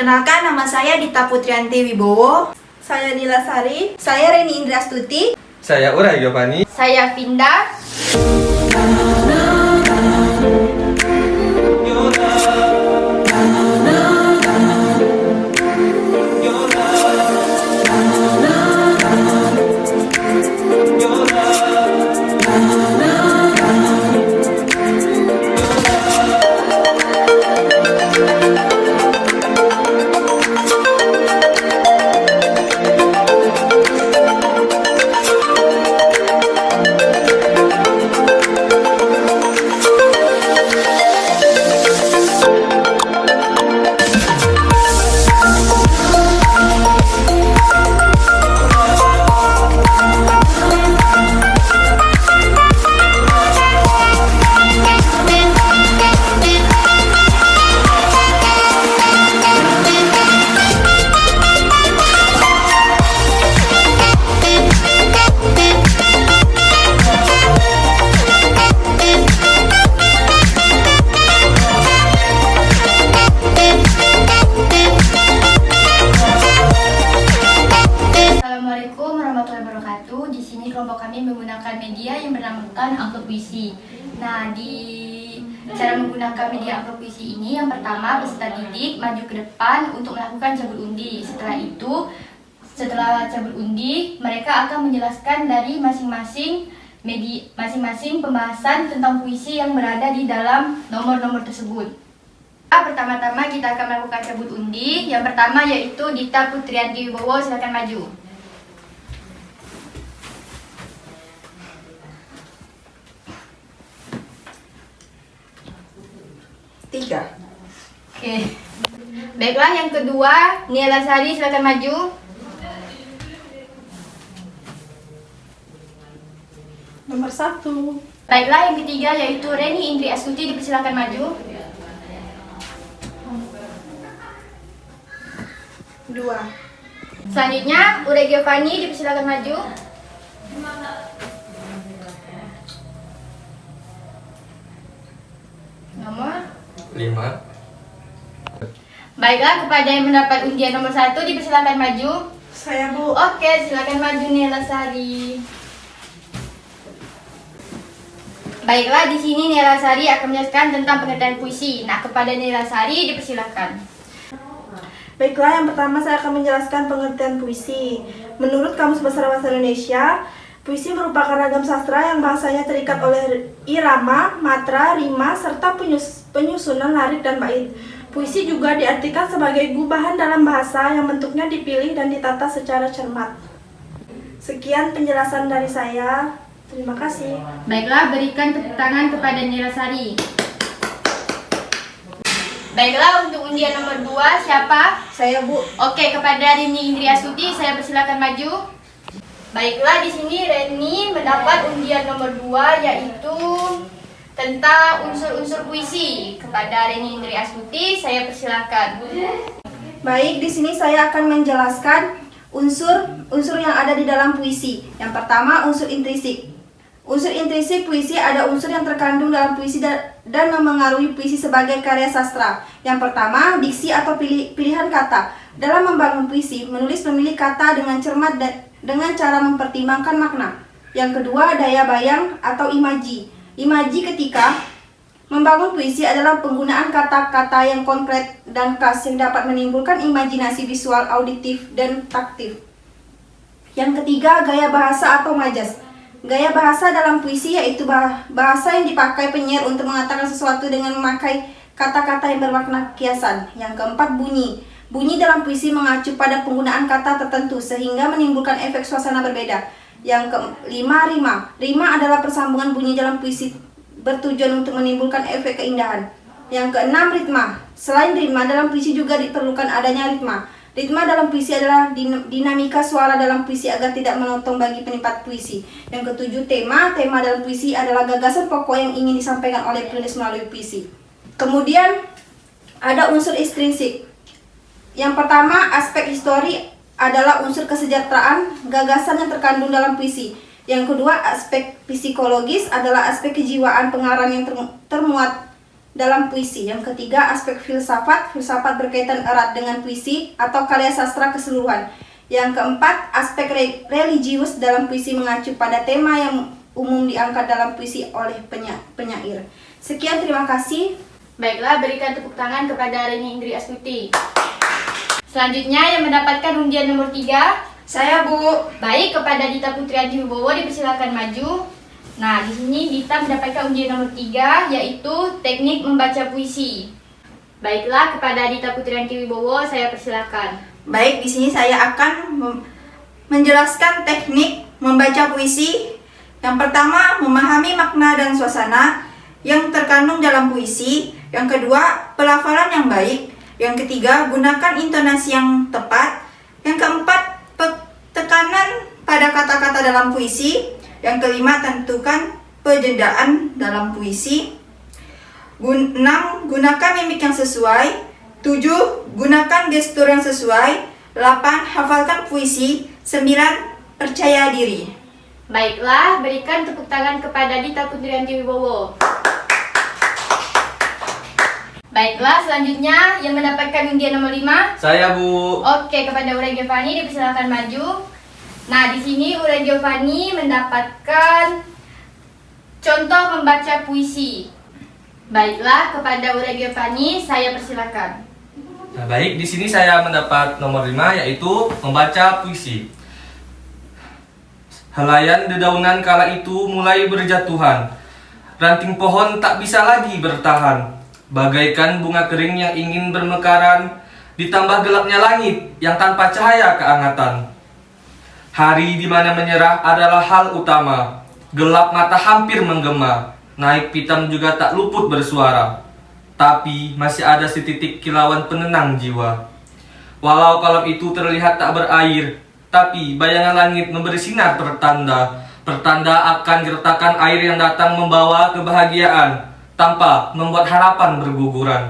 Perkenalkan, nama saya Dita Putrianti Wibowo. Saya Nila Sari. Saya Reni Indra Stuti. Saya Uray Giovanni. Saya Vinda. Assalamualaikum warahmatullahi wabarakatuh. Di sini kelompok kami menggunakan media yang bernamakan amplop puisi. Nah, di cara menggunakan media amplop puisi ini, yang pertama peserta didik maju ke depan untuk melakukan cabut undi. Setelah cabut undi, mereka akan menjelaskan dari masing-masing pembahasan tentang puisi yang berada di dalam nomor-nomor tersebut. Pertama-tama kita akan melakukan cabut undi. Yang pertama yaitu Dita Putrianti Wibowo, silakan maju. Tiga. Oke. Baiklah, yang kedua Nila Sari, silakan maju. Nomor 1. Baiklah, yang ketiga yaitu Reni Indri Astuti, dipersilakan maju. 2. Selanjutnya Uray Giovanni, dipersilakan maju. Nomor 5. Baiklah, kepada yang mendapat undian nomor 1, dipersilakan maju. Saya, Bu. Oke, silakan maju Nila Sari. Baiklah, di sini Nila Sari akan menjelaskan tentang pengertian puisi. Nah, kepada Nila Sari dipersilakan. Baiklah, yang pertama saya akan menjelaskan pengertian puisi. Menurut Kamus Besar Bahasa Indonesia, puisi merupakan ragam sastra yang bahasanya terikat oleh irama, matra, rima, serta penyusunan larik dan bait. Puisi juga diartikan sebagai gubahan dalam bahasa yang bentuknya dipilih dan ditata secara cermat. Sekian penjelasan dari saya. Terima kasih. Baiklah, berikan tepuk tangan kepada Nila Sari. Baiklah, untuk undian nomor 2 siapa? Saya, Bu. Oke, kepada Reni Indri Astuti, saya persilakan maju. Baiklah, di sini Reni mendapat undian nomor 2 yaitu tentang unsur-unsur puisi. Kepada Reni Indri Astuti, saya persilakan. Baik, di sini saya akan menjelaskan unsur yang ada di dalam puisi. Yang pertama, unsur intrinsik. Unsur intrinsik puisi ada unsur yang terkandung dalam puisi dan memengaruhi puisi sebagai karya sastra. Yang pertama, diksi atau pilihan kata. Dalam membangun puisi, menulis memilih kata dengan cermat dan dengan cara mempertimbangkan makna. Yang kedua, daya bayang atau imaji. Imaji ketika membangun puisi adalah penggunaan kata-kata yang konkret dan khas yang dapat menimbulkan imajinasi visual, auditif, dan taktif. Yang ketiga, gaya bahasa atau majas. Gaya bahasa dalam puisi yaitu bahasa yang dipakai penyair untuk mengatakan sesuatu dengan memakai kata-kata yang bermakna kiasan. Yang keempat, bunyi. Bunyi dalam puisi mengacu pada penggunaan kata tertentu sehingga menimbulkan efek suasana berbeda. Yang kelima, rima. Rima adalah persambungan bunyi dalam puisi bertujuan untuk menimbulkan efek keindahan. Yang keenam, ritma. Selain ritma, dalam puisi juga diperlukan adanya ritma. Ritma dalam puisi adalah dinamika suara dalam puisi agar tidak menotong bagi penikmat puisi. Yang ketujuh, tema. Tema dalam puisi adalah gagasan pokok yang ingin disampaikan oleh penulis melalui puisi. Kemudian ada unsur ekstrinsik. Yang pertama, aspek histori adalah unsur kesejahteraan, gagasan yang terkandung dalam puisi. Yang kedua, aspek psikologis adalah aspek kejiwaan pengarang yang termuat dalam puisi. Yang ketiga, aspek filsafat. Filsafat berkaitan erat dengan puisi atau karya sastra keseluruhan. Yang keempat, aspek religius dalam puisi mengacu pada tema yang umum diangkat dalam puisi oleh penyair. Sekian, terima kasih. Baiklah, berikan tepuk tangan kepada Reni Indri Astuti. Selanjutnya yang mendapatkan undian nomor 3. Saya, Bu. Baik, kepada Dita Putrianti Wibowo dipersilakan maju. Nah, di sini Dita mendapatkan undian nomor 3, yaitu teknik membaca puisi. Baiklah, kepada Dita Putrianti Wibowo saya persilakan. Baik, di sini saya akan menjelaskan teknik membaca puisi. Yang pertama, memahami makna dan suasana yang terkandung dalam puisi. Yang kedua, pelafalan yang baik. Yang ketiga, gunakan intonasi yang tepat. Yang keempat, tekanan pada kata-kata dalam puisi. Yang kelima, tentukan penjedaan dalam puisi. 6. Gunakan mimik yang sesuai. 7. Gunakan gestur yang sesuai. 8. Hafalkan puisi. 9. Percaya diri. Baiklah, berikan tepuk tangan kepada Dita Putrianti Wibowo. Baiklah, selanjutnya yang mendapatkan undian nomor 5. Saya, Bu. Oke, kepada Uray Giovanni dipersilakan maju. Nah, di sini Uray Giovanni mendapatkan contoh membaca puisi. Baiklah, kepada Uray Giovanni saya persilakan. Nah, baik, di sini saya mendapat nomor 5, yaitu membaca puisi. Helaian dedaunan kala itu mulai berjatuhan. Ranting pohon tak bisa lagi bertahan. Bagaikan bunga kering yang ingin bermekaran, ditambah gelapnya langit yang tanpa cahaya keangatan. Hari di mana menyerah adalah hal utama. Gelap mata hampir menggema, naik pitam juga tak luput bersuara. Tapi masih ada setitik kilauan penenang jiwa. Walau kolam itu terlihat tak berair, tapi bayangan langit memberi sinar pertanda. Pertanda akan gertakan air yang datang membawa kebahagiaan, tanpa membuat harapan berguguran.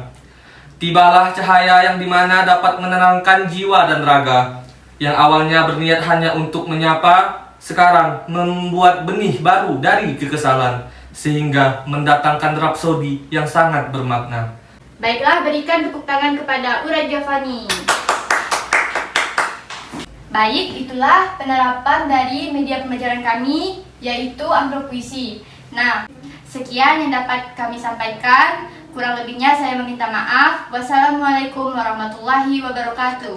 Tibalah cahaya yang dimana dapat menenangkan jiwa dan raga. Yang awalnya berniat hanya untuk menyapa, sekarang membuat benih baru dari kekesalan, sehingga mendatangkan rapsodi yang sangat bermakna. Baiklah, berikan tepuk tangan kepada Uray Giovanni. Baik, itulah penerapan dari media pembelajaran kami, yaitu amplop puisi. Nah, sekian yang dapat kami sampaikan. Kurang lebihnya saya meminta maaf. Wassalamualaikum warahmatullahi wabarakatuh.